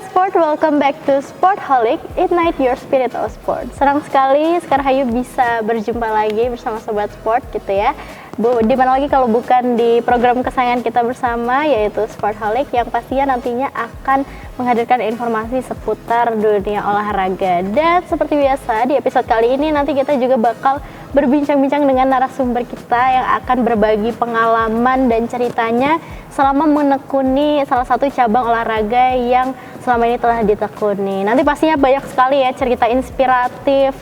Sobat Sport, welcome back to Sportholic, Ignite Your Spirit of Sport. Senang sekali sekarang Hayu bisa berjumpa lagi bersama Sobat Sport gitu ya. Di mana lagi kalau bukan di program kesayangan kita bersama, yaitu Sportholic, yang pastinya nantinya akan menghadirkan informasi seputar dunia olahraga. Dan seperti biasa di episode kali ini nanti kita juga bakal berbincang-bincang dengan narasumber kita yang akan berbagi pengalaman dan ceritanya selama menekuni salah satu cabang olahraga yang selama ini telah ditekuni. Nanti pastinya banyak sekali ya cerita inspiratif,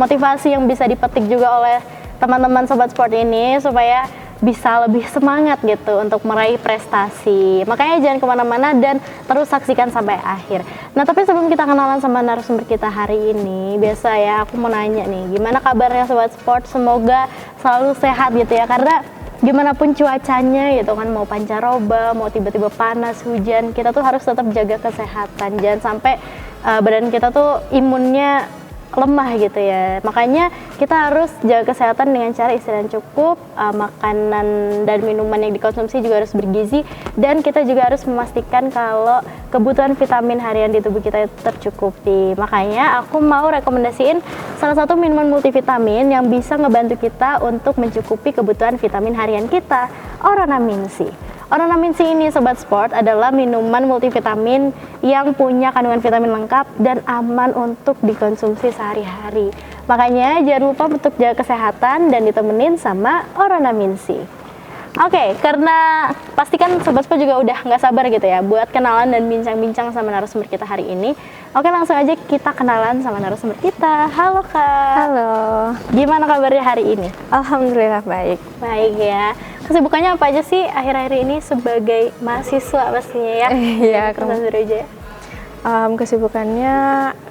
motivasi yang bisa dipetik juga oleh teman-teman Sobat Sport ini supaya bisa lebih semangat gitu untuk meraih prestasi. Makanya jangan kemana-mana dan terus saksikan sampai akhir. Nah, tapi sebelum kita kenalan sama narasumber kita hari ini, biasa ya aku mau nanya nih, gimana kabarnya Sobat Sport? Semoga selalu sehat gitu ya, karena gimana pun cuacanya gitu kan, mau pancaroba, mau tiba-tiba panas, hujan, kita tuh harus tetap jaga kesehatan. Jangan sampai badan kita tuh imunnya lemah gitu ya. Makanya kita harus jaga kesehatan dengan cara istirahat cukup, makanan dan minuman yang dikonsumsi juga harus bergizi, dan kita juga harus memastikan kalau kebutuhan vitamin harian di tubuh kita tercukupi. Makanya aku mau rekomendasiin salah satu minuman multivitamin yang bisa ngebantu kita untuk mencukupi kebutuhan vitamin harian kita, Oronamin C. Oronamin C ini Sobat Sport adalah minuman multivitamin yang punya kandungan vitamin lengkap dan aman untuk dikonsumsi sehari-hari. Makanya jangan lupa untuk jaga kesehatan dan ditemenin sama Oronamin C. Oke, karena pastikan Sobat Sport juga udah nggak sabar gitu ya buat kenalan dan bincang-bincang sama narasumber kita hari ini. Oke, langsung aja kita kenalan sama narasumber kita. Halo Kak. Halo. Gimana kabarnya hari ini? Alhamdulillah baik. Baik ya. Kesibukannya apa aja sih akhir-akhir ini sebagai mahasiswa pastinya ya? Iya, Brawijaya. Kesibukannya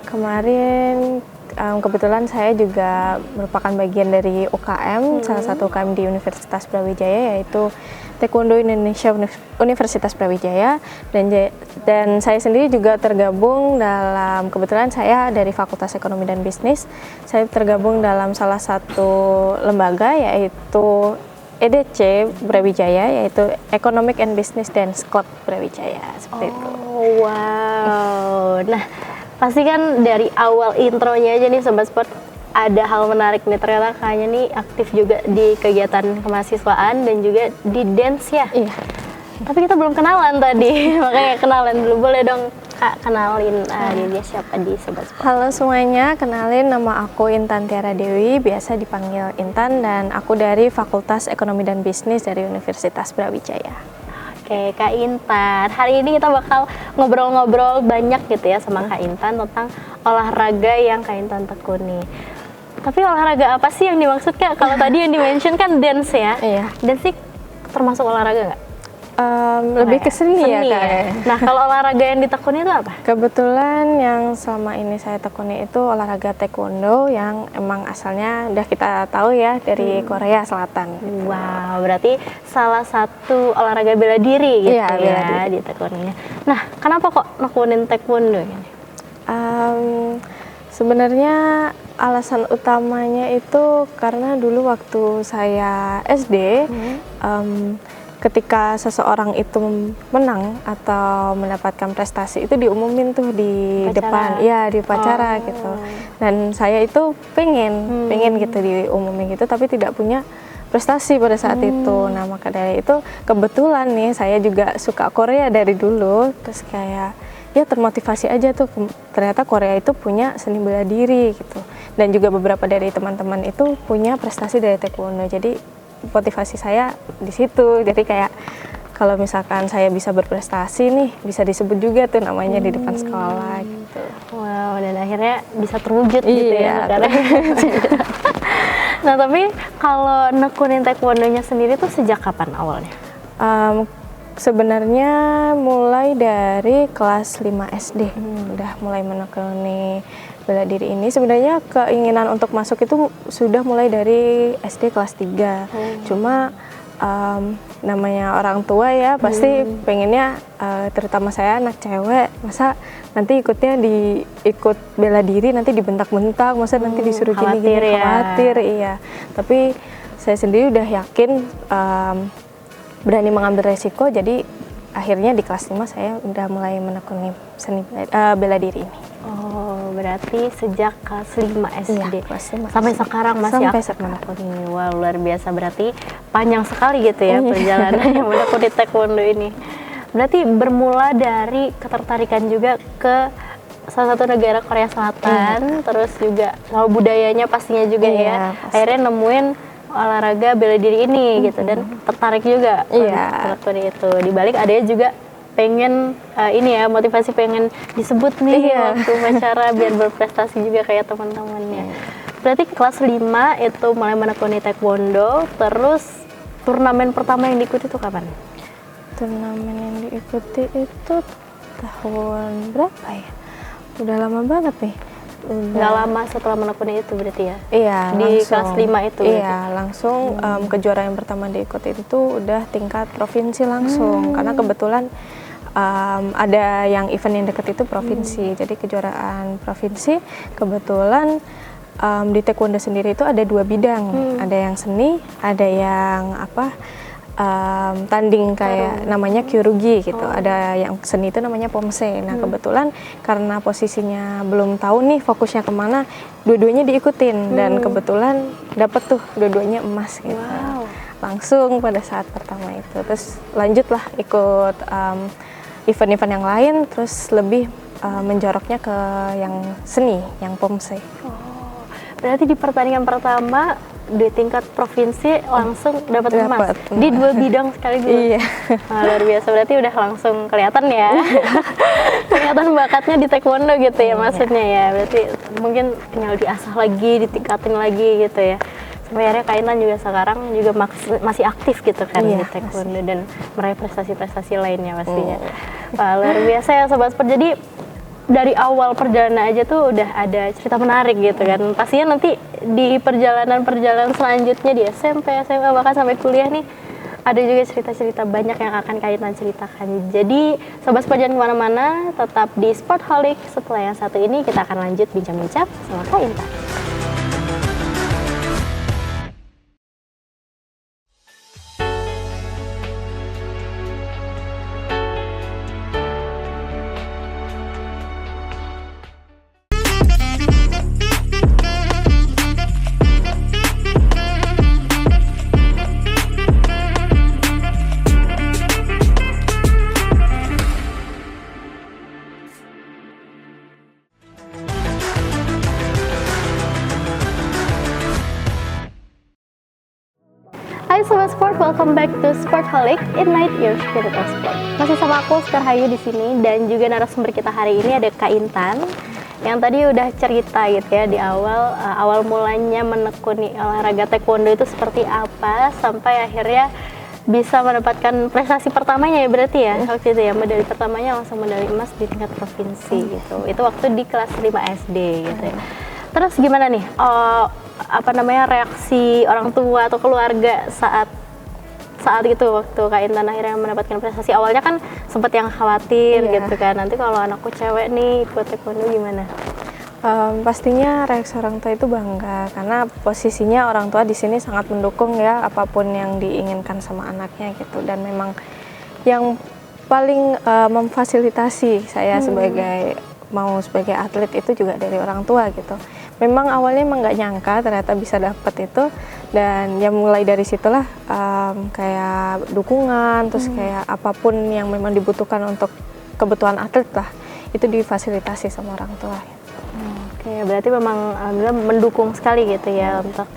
kemarin kebetulan saya juga merupakan bagian dari UKM, salah satu UKM di Universitas Brawijaya, yaitu Taekwondo Indonesia Universitas Brawijaya, dan saya sendiri juga tergabung dalam, kebetulan saya dari Fakultas Ekonomi dan Bisnis, saya tergabung dalam salah satu lembaga yaitu EDC Brawijaya, yaitu Economic and Business Dance Club Brawijaya, seperti itu. Wow. Nah, pasti kan dari awal intronya aja nih Sobat Sport ada hal menarik nih, ternyata kayaknya nih aktif juga di kegiatan kemahasiswaan dan juga di dance ya. Iya. Tapi kita belum kenalan tadi, makanya kenalan dulu. Boleh dong Kak kenalin dia siapa di Sobat Sport? Halo semuanya, kenalin nama aku Intan Tiara Dewi, biasa dipanggil Intan, dan aku dari Fakultas Ekonomi dan Bisnis dari Universitas Brawijaya. Oke, Kak Intan, hari ini kita bakal ngobrol-ngobrol banyak gitu ya sama Kak Intan tentang olahraga yang Kak Intan tekuni. Tapi olahraga apa sih yang dimaksud Kak? Kalau tadi yang di-mention kan dance ya? Iya. Dance sih termasuk olahraga nggak? Lebih ke seni ya Kak. Nah, kalau olahraga yang ditekuni itu apa? Kebetulan yang selama ini saya tekuni itu olahraga taekwondo yang emang asalnya udah kita tahu ya dari Korea Selatan. Gitu. Wow, berarti salah satu olahraga bela diri gitu Iya, bela diri. ditekuninya. Nah, kenapa kok nekunin taekwondo ini? Sebenarnya alasan utamanya itu karena dulu waktu saya SD, ketika seseorang itu menang atau mendapatkan prestasi itu diumumin tuh di depan, ya di upacara gitu. Dan saya itu pengen gitu diumumin gitu, tapi tidak punya prestasi pada saat itu. Nah, maka dari itu kebetulan nih saya juga suka Korea dari dulu, terus kayak ya termotivasi aja tuh, ternyata Korea itu punya seni bela diri gitu. Dan juga beberapa dari teman-teman itu punya prestasi dari taekwondo. Jadi motivasi saya di situ. Jadi kayak kalau misalkan saya bisa berprestasi nih, bisa disebut juga tuh namanya di depan sekolah gitu. Wow, dan akhirnya bisa terwujud gitu ya. Nah, tapi kalau nekunin taekwondonya sendiri tuh sejak kapan awalnya? Sebenarnya mulai dari kelas 5 SD udah mulai menekuni bela diri ini. Sebenarnya keinginan untuk masuk itu sudah mulai dari SD kelas 3. Cuma namanya orang tua ya pasti pengennya, terutama saya anak cewek, masa nanti ikutnya ikut bela diri nanti dibentak-bentak, masa nanti disuruh gini-gini, khawatir. Iya. Tapi saya sendiri udah yakin berani mengambil resiko, jadi akhirnya di kelas 5 saya udah mulai menekuni seni bela diri ini. Oh, berarti sejak kelas 5 SD. Iya, kelas 5 sampai SD. sekarang masih Sampai aktif sekarang. menekuni. Wah, luar biasa, berarti panjang sekali gitu ya perjalanannya menekuni taekwondo ini. Berarti bermula dari ketertarikan juga ke salah satu negara Korea Selatan, terus juga kalau budayanya pastinya juga ya. Pasti. Akhirnya nemuin olahraga bela diri ini gitu dan tertarik juga menekuni itu. Di balik adanya juga pengen ini ya, motivasi pengen disebut nih waktu upacara biar berprestasi juga kayak teman-temannya. Berarti kelas 5 itu mulai menekuni taekwondo, terus turnamen pertama yang diikuti itu kapan? Turnamen yang diikuti itu tahun berapa ya? Udah lama banget nih. Nggak lama setelah menekuni itu berarti ya? Iya, di langsung. Kelas 5 itu berarti? Iya, langsung kejuaraan yang pertama diikuti itu udah tingkat provinsi langsung. Karena kebetulan ada yang event yang deket itu provinsi, jadi kejuaraan provinsi. Kebetulan di taekwondo sendiri itu ada 2 bidang, ada yang seni, ada yang tanding kayak namanya kyurugi gitu. Ada yang seni itu namanya pomse. Nah kebetulan karena posisinya belum tahu nih fokusnya kemana, dua-duanya diikutin dan kebetulan dapet tuh dua-duanya emas gitu. Wow. Langsung pada saat pertama itu, terus lanjutlah ikut event-event yang lain, terus lebih menjoroknya ke yang seni, yang pomse. Oh, berarti di pertandingan pertama di tingkat provinsi langsung dapat emas di 2 bidang sekaligus. Iya. Nah, luar biasa, berarti udah langsung kelihatan ya. Kelihatan bakatnya di taekwondo gitu ya maksudnya ya. Berarti mungkin tinggal diasah lagi, ditingkatin lagi gitu ya. Sampai akhirnya Kak Intan juga sekarang juga masih aktif gitu kan di taekwondo dan meraih prestasi-prestasi lainnya pastinya. Wah, luar biasa ya Sobat Sport. Jadi dari awal perjalanan aja tuh udah ada cerita menarik gitu kan. Pastinya nanti di perjalanan selanjutnya di SMP, SMA, bahkan sampai kuliah nih ada juga cerita-cerita banyak yang akan Kak Intan ceritakan. Jadi Sobat Sport jangan kemana-mana, tetap di Sportholic. Setelah yang satu ini kita akan lanjut bincang-bincang sama Kak Intan. Hai Sobat Sport, welcome back to Sportholic, Ignite Your Spirit of Sport. Masih sama aku Scar Hayu di sini dan juga narasumber kita hari ini ada Kak Intan yang tadi udah cerita gitu ya di awal mulanya menekuni olahraga taekwondo itu seperti apa sampai akhirnya bisa mendapatkan prestasi pertamanya ya berarti ya waktu itu ya, medali pertamanya langsung medali emas di tingkat provinsi gitu. Itu waktu di kelas 5 SD gitu ya. Terus gimana nih reaksi orang tua atau keluarga saat itu waktu Kak Intan akhirnya mendapatkan prestasi? Awalnya kan sempat yang khawatir gitu kan, nanti kalau anakku cewek nih ikut taekwondo gimana? Pastinya reaksi orang tua itu bangga karena posisinya orang tua di sini sangat mendukung ya apapun yang diinginkan sama anaknya gitu, dan memang yang paling memfasilitasi saya sebagai atlet itu juga dari orang tua gitu. Memang awalnya emang nggak nyangka ternyata bisa dapet itu, dan ya mulai dari situlah kayak dukungan, terus kayak apapun yang memang dibutuhkan untuk kebutuhan atlet lah itu difasilitasi sama orang tua. Oke, berarti memang alhamdulillah mendukung sekali gitu ya untuk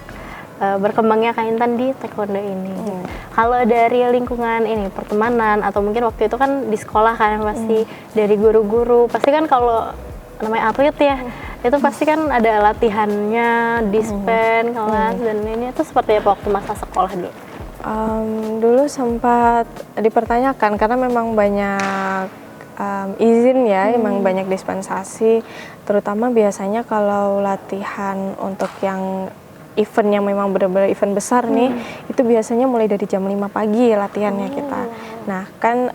berkembangnya Kak Intan di taekwondo ini. Kalau dari lingkungan ini pertemanan atau mungkin waktu itu kan di sekolah kan pasti dari guru-guru, pasti kan kalau namanya atlet ya itu pasti kan ada latihannya, dispen, kelas dan ini itu seperti apa waktu masa sekolah dulu? Dulu sempat dipertanyakan karena memang banyak izin ya, memang banyak dispensasi, terutama biasanya kalau latihan untuk yang event yang memang benar-benar event besar nih, itu biasanya mulai dari jam 5 pagi latihannya kita. Nah kan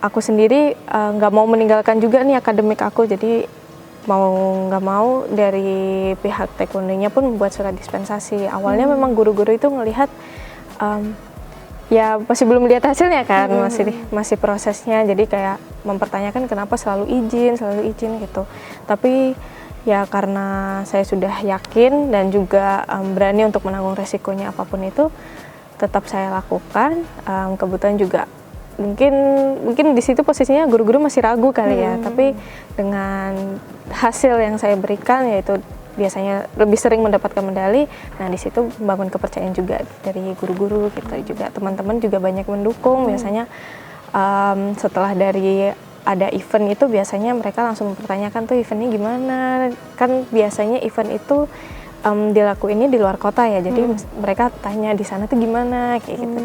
aku sendiri nggak mau meninggalkan juga nih akademik aku, jadi mau nggak mau dari pihak taekwondonya pun membuat surat dispensasi. Awalnya memang guru-guru itu ngelihat ya masih belum lihat hasilnya kan, masih prosesnya, jadi kayak mempertanyakan kenapa selalu izin gitu. Tapi ya karena saya sudah yakin dan juga berani untuk menanggung resikonya apapun itu, tetap saya lakukan. Kebetulan juga mungkin di situ posisinya guru-guru masih ragu kali ya, tapi dengan hasil yang saya berikan, yaitu biasanya lebih sering mendapatkan medali. Nah, di situ membangun kepercayaan juga dari guru-guru gitu, juga teman-teman juga banyak mendukung. Biasanya setelah dari ada event itu biasanya mereka langsung mempertanyakan tuh eventnya gimana. Kan biasanya event itu dilakuinnya di luar kota ya, jadi mereka tanya di sana tuh gimana kayak gitu.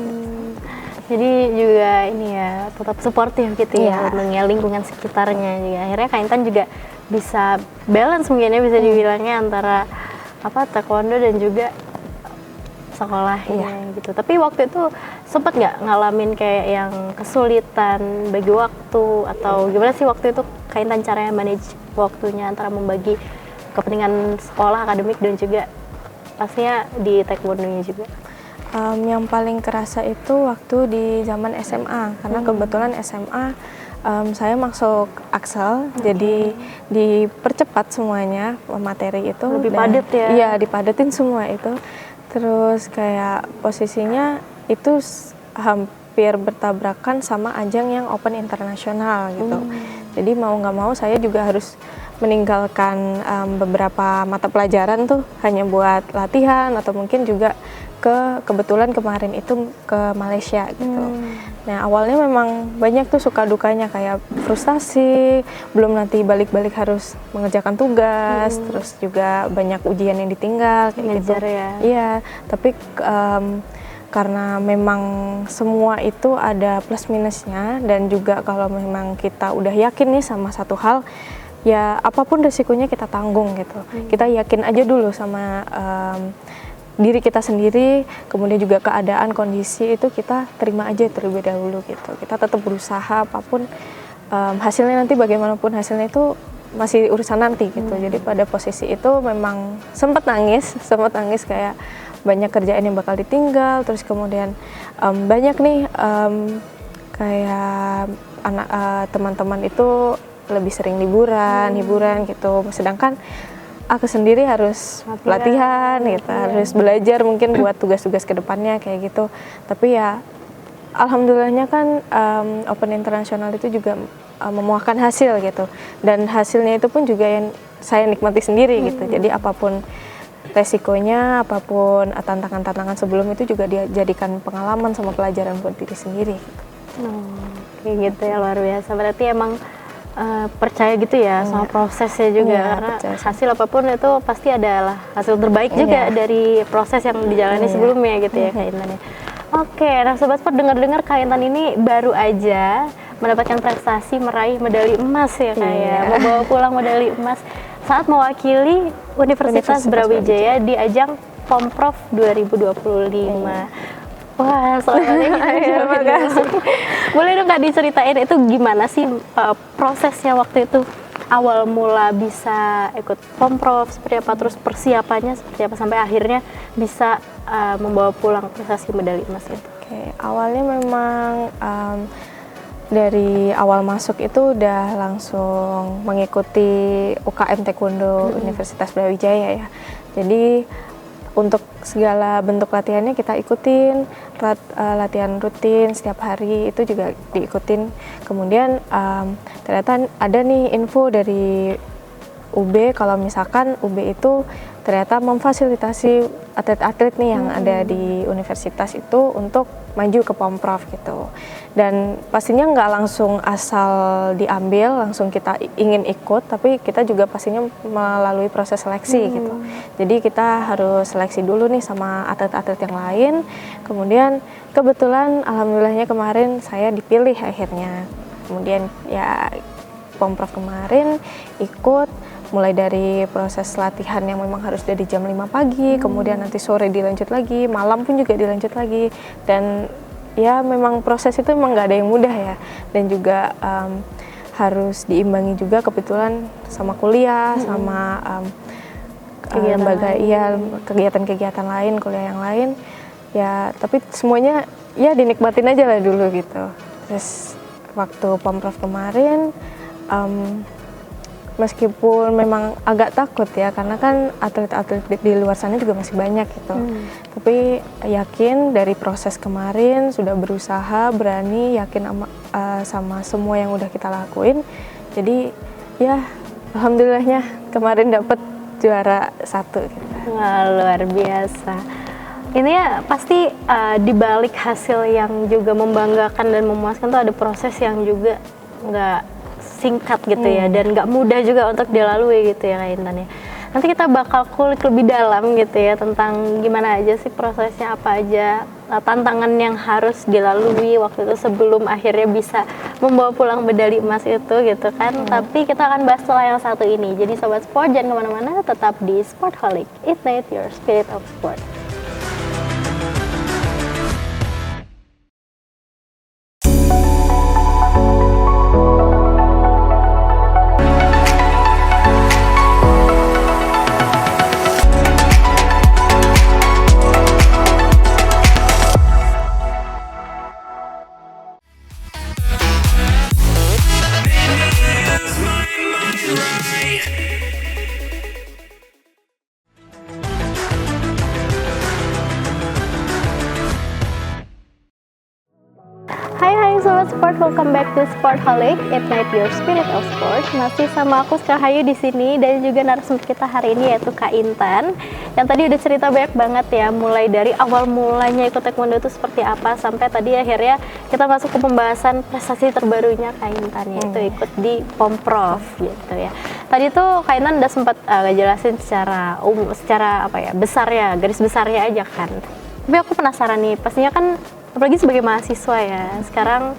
Jadi juga ini ya, tetap suportif gitu ya untuk lingkungan sekitarnya juga. Akhirnya Kak Intan juga bisa balance mungkin ya, bisa dibilangnya antara taekwondo dan juga sekolahnya gitu. Tapi waktu itu sempat nggak ngalamin kayak yang kesulitan bagi waktu, atau gimana sih waktu itu Kak Intan caranya manage waktunya antara membagi kepentingan sekolah, akademik, dan juga pastinya di taekwondonya juga? Yang paling kerasa itu waktu di zaman SMA, karena kebetulan SMA saya masuk Axel, jadi dipercepat semuanya materi itu. Lebih padat ya? Iya, dipadatin semua itu. Terus kayak posisinya itu hampir bertabrakan sama ajang yang open internasional gitu. Jadi mau nggak mau saya juga harus meninggalkan beberapa mata pelajaran tuh hanya buat latihan, atau mungkin juga kebetulan kemarin itu ke Malaysia gitu. Nah, awalnya memang banyak tuh suka dukanya, kayak frustasi, belum nanti balik-balik harus mengerjakan tugas, terus juga banyak ujian yang ditinggal kayak gitu. Ya. Iya, tapi karena memang semua itu ada plus minusnya, dan juga kalau memang kita udah yakin nih sama satu hal, ya apapun resikonya kita tanggung gitu. Kita yakin aja dulu sama diri kita sendiri, kemudian juga keadaan, kondisi itu kita terima aja terlebih dahulu gitu. Kita tetap berusaha, apapun hasilnya nanti bagaimanapun hasilnya itu masih urusan nanti gitu. Jadi pada posisi itu memang sempat nangis kayak banyak kerjaan yang bakal ditinggal, terus kemudian banyak nih kayak teman-teman itu lebih sering liburan gitu, sedangkan aku sendiri harus latihan gitu, harus belajar mungkin buat tugas-tugas kedepannya kayak gitu. Tapi ya alhamdulillahnya kan open internasional itu juga memuahkan hasil gitu, dan hasilnya itu pun juga yang saya nikmati sendiri gitu. Jadi apapun resikonya, apapun tantangan-tantangan sebelum itu juga dijadikan pengalaman sama pelajaran buat diri sendiri gitu. Kayak gitu ya, luar biasa. Berarti emang percaya gitu ya sama prosesnya juga, karena hasil apapun itu pasti adalah hasil terbaik juga dari proses yang dijalani sebelumnya gitu ya Kak Intan ya. Oke, nah Sobat Sport, dengar-dengar Kak Intan ini baru aja mendapatkan prestasi meraih medali emas ya Kak ya, membawa pulang medali emas saat mewakili Universitas Brawijaya di ajang Pomprov 2025. Wah, soalnya boleh dong Kak diceritain itu gimana sih prosesnya waktu itu, awal mula bisa ikut Pomprov seperti apa, terus persiapannya seperti apa sampai akhirnya bisa membawa pulang prestasi medali emas itu? Oke, awalnya memang dari awal masuk itu udah langsung mengikuti UKM Taekwondo Universitas Brawijaya ya. Jadi untuk segala bentuk latihannya kita ikutin, latihan rutin setiap hari itu juga diikutin. Kemudian ternyata ada nih info dari UB kalau misalkan UB itu ternyata memfasilitasi atlet-atlet nih yang ada di universitas itu untuk maju ke Pomprov gitu. Dan pastinya nggak langsung asal diambil, langsung kita ingin ikut, tapi kita juga pastinya melalui proses seleksi gitu. Jadi kita harus seleksi dulu nih sama atlet-atlet yang lain. Kemudian kebetulan alhamdulillahnya kemarin saya dipilih akhirnya. Kemudian ya Pomprov kemarin ikut, mulai dari proses latihan yang memang harus dari jam 5 pagi, kemudian nanti sore dilanjut lagi, malam pun juga dilanjut lagi. Dan ya memang proses itu memang nggak ada yang mudah ya, dan juga harus diimbangi juga kebetulan sama kuliah, sama kegiatan lain, kuliah yang lain ya. Tapi semuanya ya dinikmatin aja lah dulu gitu. Terus waktu Pomprov kemarin meskipun memang agak takut ya, karena kan atlet-atlet di luar sana juga masih banyak gitu. Tapi yakin dari proses kemarin sudah berusaha, berani, yakin sama semua yang udah kita lakuin. Jadi ya alhamdulillahnya kemarin dapat juara 1 gitu. Wah, luar biasa. Ini ya pasti di balik hasil yang juga membanggakan dan memuaskan tuh ada proses yang juga nggak singkat gitu ya, dan nggak mudah juga untuk dilalui gitu ya Kak Intan ya. Nanti kita bakal kulik lebih dalam gitu ya tentang gimana aja sih prosesnya, apa aja tantangan yang harus dilalui waktu itu sebelum akhirnya bisa membawa pulang medali emas itu gitu kan. Tapi kita akan bahas setelah yang satu ini. Jadi Sobat Sport jangan kemana-mana, tetap di Sportholic, Ignite Your Spirit of Sport. Hai Sobat Sport, welcome back to Sportholic, Ignite Your Spirit of Sport. Masih sama aku Skarhayu di sini dan juga narasumber kita hari ini yaitu Kak Intan. Yang tadi udah cerita banyak banget ya, mulai dari awal mulanya ikut taekwondo itu seperti apa sampai tadi akhirnya kita masuk ke pembahasan prestasi terbarunya Kak Intan, yaitu ikut di Pomprov gitu ya. Tadi tuh Kak Intan udah sempat ngejelasin secara apa ya, besarnya, garis besarnya aja kan. Tapi aku penasaran nih, pastinya kan apalagi sebagai mahasiswa ya sekarang,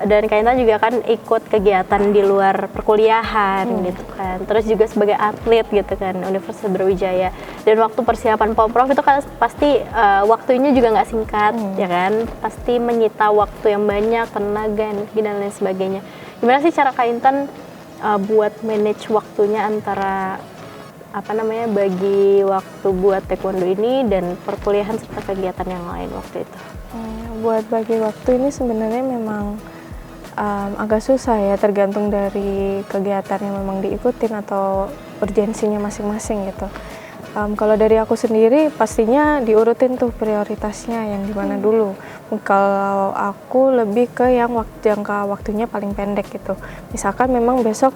dan Kak Intan juga kan ikut kegiatan di luar perkuliahan gitu kan, terus juga sebagai atlet gitu kan Universitas Brawijaya, dan waktu persiapan Pomprov itu kan pasti waktunya juga nggak singkat ya kan, pasti menyita waktu yang banyak, tenaga, energi dan lain sebagainya. Gimana sih cara Kak Intan buat manage waktunya antara bagi waktu buat taekwondo ini dan perkuliahan serta kegiatan yang lain waktu itu? Buat bagi waktu ini sebenarnya memang agak susah ya, tergantung dari kegiatan yang memang diikutin atau urgensinya masing-masing gitu. Kalau dari aku sendiri pastinya diurutin tuh prioritasnya yang dimana dulu. Kalau aku lebih ke yang jangka waktunya paling pendek gitu. Misalkan memang besok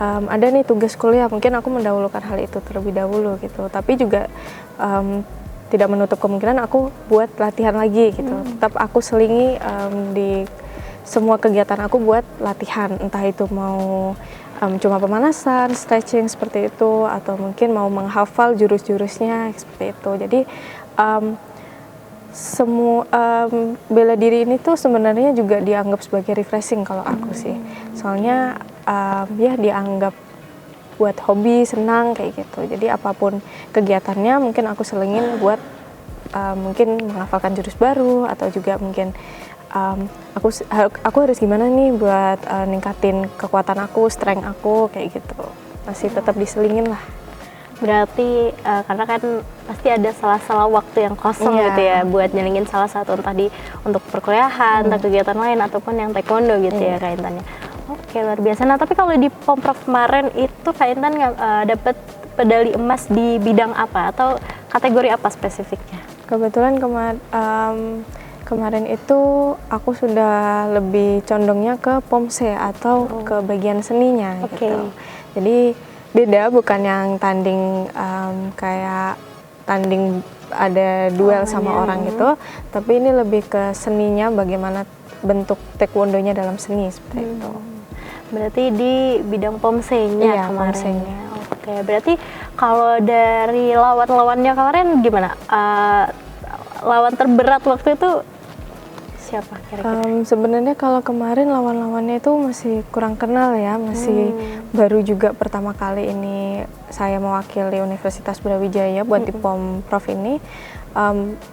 ada nih tugas kuliah, mungkin aku mendahulukan hal itu terlebih dahulu gitu. Tapi juga tidak menutup kemungkinan aku buat latihan lagi gitu. Tetap aku selingi di semua kegiatan aku buat latihan, entah itu mau cuma pemanasan, stretching seperti itu, atau mungkin mau menghafal jurus-jurusnya seperti itu. Jadi semua bela diri ini tuh sebenarnya juga dianggap sebagai refreshing kalau aku sih. Soalnya ya dianggap buat hobi, senang kayak gitu. Jadi apapun kegiatannya mungkin aku selingin buat mungkin menghafalkan jurus baru, atau juga mungkin aku harus gimana nih buat ningkatin kekuatan aku, strength aku kayak gitu. Masih tetap diselingin lah. Berarti karena kan pasti ada salah-salah waktu yang kosong gitu ya buat nyelingin salah satu, entah untuk perkuliahan, entah kegiatan lain ataupun yang taekwondo gitu ya Kak Intan ya. Oke, luar biasa. Nah, tapi kalau di Pomprov kemarin itu Kak Intan dapat medali emas di bidang apa atau kategori apa spesifiknya? Kebetulan kemarin itu aku sudah lebih condongnya ke POMSE atau ke bagian seninya gitu. Jadi beda, bukan yang tanding kayak tanding ada duel sama orang gitu, tapi ini lebih ke seninya, bagaimana bentuk taekwondonya dalam seni seperti itu. Berarti di bidang POMSE-nya kemarin. POMSE-nya. Oke, berarti kalau dari lawan-lawannya kemarin gimana? Lawan terberat waktu itu siapa kira-kira? Sebenarnya kalau kemarin lawan-lawannya itu masih kurang kenal ya, masih baru juga pertama kali ini saya mewakili Universitas Brawijaya buat di Pomprov ini.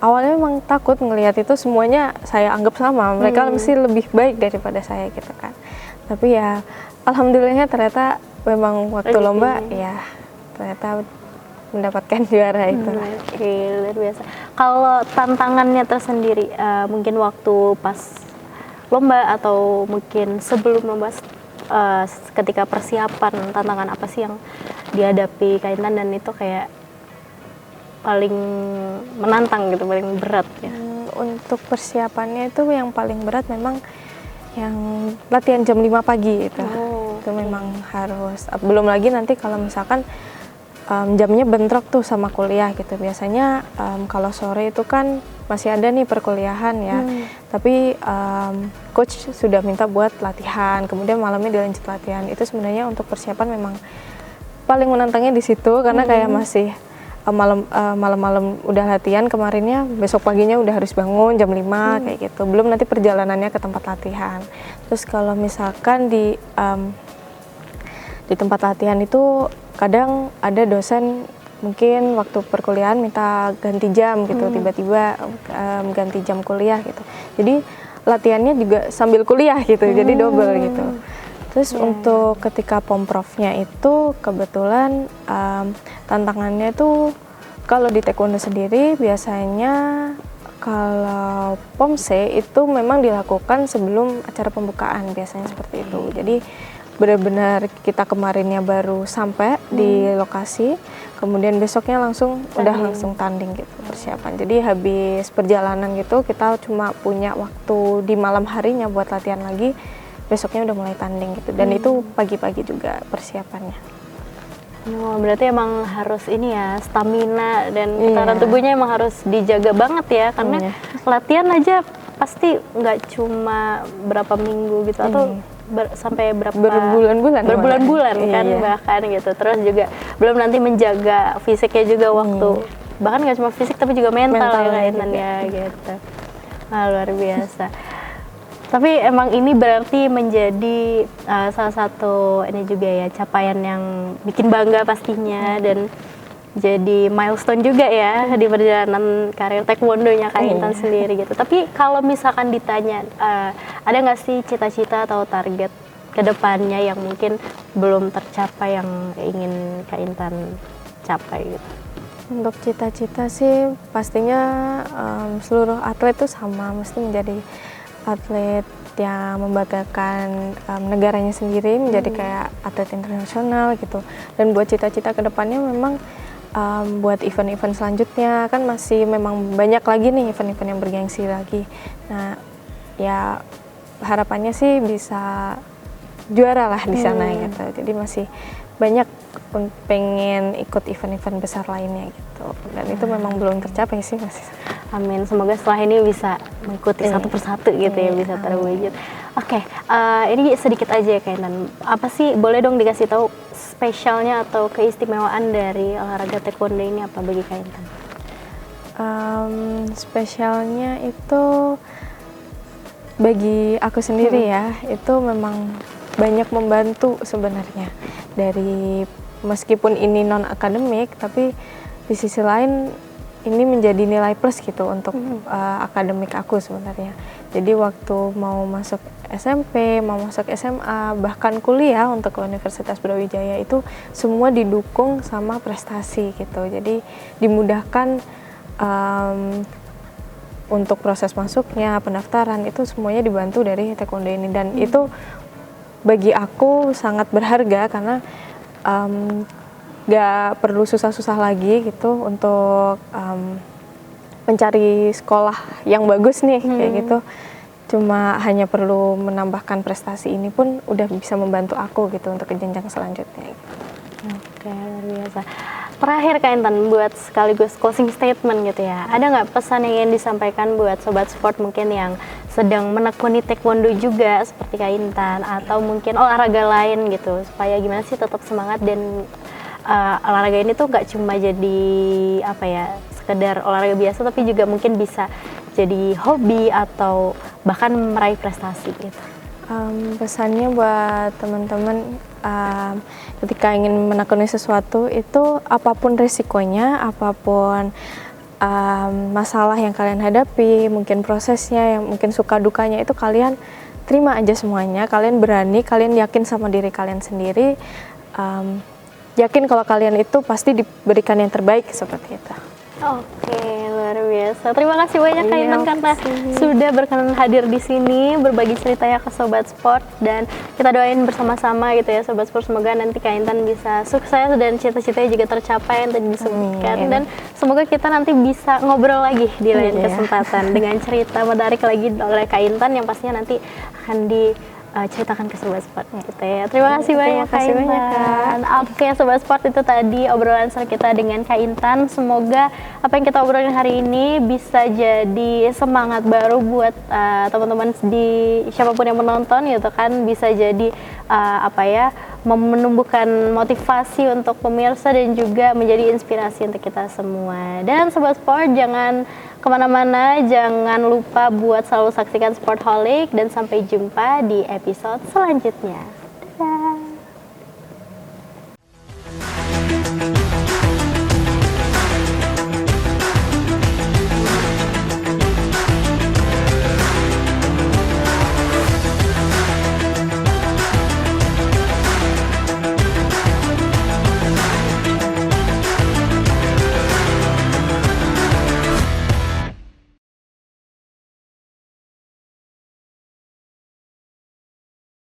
Awalnya memang takut ngelihat itu semuanya saya anggap sama, mereka mesti lebih baik daripada saya gitu kan. Tapi ya alhamdulillahnya ternyata memang waktu lomba ya ternyata mendapatkan juara itu. Oke, luar biasa. Kalau tantangannya tersendiri, mungkin waktu pas lomba atau mungkin sebelum lomba, ketika persiapan, tantangan apa sih yang dihadapi Kak Intan dan itu kayak paling menantang gitu, paling berat ya? Untuk persiapannya itu yang paling berat memang yang latihan jam 5 pagi itu. Itu memang harus. Belum lagi nanti kalau misalkan jamnya bentrok tuh sama kuliah gitu. Biasanya kalau sore itu kan masih ada nih perkuliahan ya. Tapi coach sudah minta buat latihan, kemudian malamnya dilanjut latihan. Itu sebenarnya untuk persiapan memang paling menantangnya di situ karena kayak masih malam-malam udah latihan kemarinnya, besok paginya udah harus bangun jam 5 kayak gitu. Belum nanti perjalanannya ke tempat latihan. Terus kalau misalkan di tempat latihan itu kadang ada dosen mungkin waktu perkuliahan minta ganti jam gitu, tiba-tiba ganti jam kuliah gitu. Jadi latihannya juga sambil kuliah gitu, jadi double gitu. Terus untuk ketika pomprofnya itu kebetulan tantangannya itu kalau di taekwondo sendiri biasanya kalau pomse itu memang dilakukan sebelum acara pembukaan, biasanya seperti itu. Jadi benar-benar kita kemarinnya baru sampai di lokasi, kemudian besoknya langsung tanding gitu persiapan. Jadi habis perjalanan gitu kita cuma punya waktu di malam harinya buat latihan lagi, besoknya udah mulai tanding gitu. Dan itu pagi-pagi juga persiapannya. Oh, berarti emang harus ini ya, stamina dan getaran tubuhnya emang harus dijaga banget ya, karena latihan aja pasti nggak cuma berapa minggu gitu atau sampai berbulan-bulan kan bahkan gitu. Terus juga belum nanti menjaga fisiknya juga waktu, bahkan nggak cuma fisik tapi juga mental ya Kak Intan ya gitu. Luar biasa. Tapi emang ini berarti menjadi salah satu ini juga ya, capaian yang bikin bangga pastinya dan jadi milestone juga ya di perjalanan karir taekwondonya Kak Intan sendiri gitu. Tapi kalau misalkan ditanya, ada nggak sih cita-cita atau target kedepannya yang mungkin belum tercapai yang ingin Kak Intan capai gitu? Untuk cita-cita sih pastinya seluruh atlet itu sama, mesti menjadi atlet yang membanggakan negaranya sendiri, menjadi kayak atlet internasional gitu. Dan buat cita-cita kedepannya memang buat event-event selanjutnya kan masih memang banyak lagi nih event-event yang bergengsi lagi. Nah ya harapannya sih bisa juara lah di sana gitu. Jadi masih banyak pengen ikut event-event besar lainnya gitu. Dan itu memang belum tercapai sih masih. Amin, semoga setelah ini bisa mengikuti satu persatu gitu ya, bisa terwujud. Oke, ini sedikit aja ya Kak Intan. Apa sih, boleh dong dikasih tahu spesialnya atau keistimewaan dari olahraga taekwondo ini apa bagi Kak Intan? Spesialnya itu bagi aku sendiri ya, itu memang banyak membantu sebenarnya. Dari meskipun ini non akademik, tapi di sisi lain ini menjadi nilai plus gitu untuk akademik aku sebenarnya. Jadi waktu mau masuk SMP, mau masuk SMA, bahkan kuliah untuk ke Universitas Brawijaya itu semua didukung sama prestasi gitu. Jadi dimudahkan untuk proses masuknya, pendaftaran itu semuanya dibantu dari taekwondo ini. Dan itu bagi aku sangat berharga karena gak perlu susah-susah lagi gitu untuk mencari sekolah yang bagus nih kayak gitu. Cuma hanya perlu menambahkan prestasi ini pun udah bisa membantu aku gitu untuk ke jenjang selanjutnya. Oke, luar biasa. Terakhir Kak Intan, buat sekaligus closing statement gitu ya, ada nggak pesan yang ingin disampaikan buat sobat sport mungkin yang sedang menekuni taekwondo juga seperti Kak Intan, atau mungkin olahraga lain gitu, supaya gimana sih tetap semangat dan olahraga ini tuh nggak cuma jadi apa ya, sekedar olahraga biasa, tapi juga mungkin bisa jadi hobi atau bahkan meraih prestasi gitu. Pesannya buat teman-teman, ketika ingin menekuni sesuatu itu apapun resikonya, apapun masalah yang kalian hadapi, mungkin prosesnya, yang mungkin suka dukanya itu kalian terima aja semuanya. Kalian berani, kalian yakin sama diri kalian sendiri. yakin kalau kalian itu pasti diberikan yang terbaik seperti itu. Oke, luar biasa. Terima kasih banyak Kak Iya, Intan karena makasih. sudah berkenan hadir di sini, berbagi ceritanya ke Sobat Sport, dan kita doain bersama-sama gitu ya Sobat Sport, semoga nanti Kak Intan bisa sukses dan cita-citanya juga tercapai yang tadi disebutkan. Amin. Dan semoga kita nanti bisa ngobrol lagi di lain Iya. kesempatan dengan cerita menarik lagi oleh Kak Intan yang pastinya nanti akan diceritakan ke Sobat Sport gitu ya. Terima kasih banyak Kak kasih banyak, Intan. Oke Sobat Sport, itu tadi obrolan seru kita dengan Kak Intan. Semoga apa yang kita obrolin hari ini bisa jadi semangat baru buat teman-teman di siapapun yang menonton gitu kan, bisa jadi menumbuhkan motivasi untuk pemirsa dan juga menjadi inspirasi untuk kita semua. Dan Sobat Sport, jangan kemana-mana, jangan lupa buat selalu saksikan Sportholic, dan sampai jumpa di episode selanjutnya.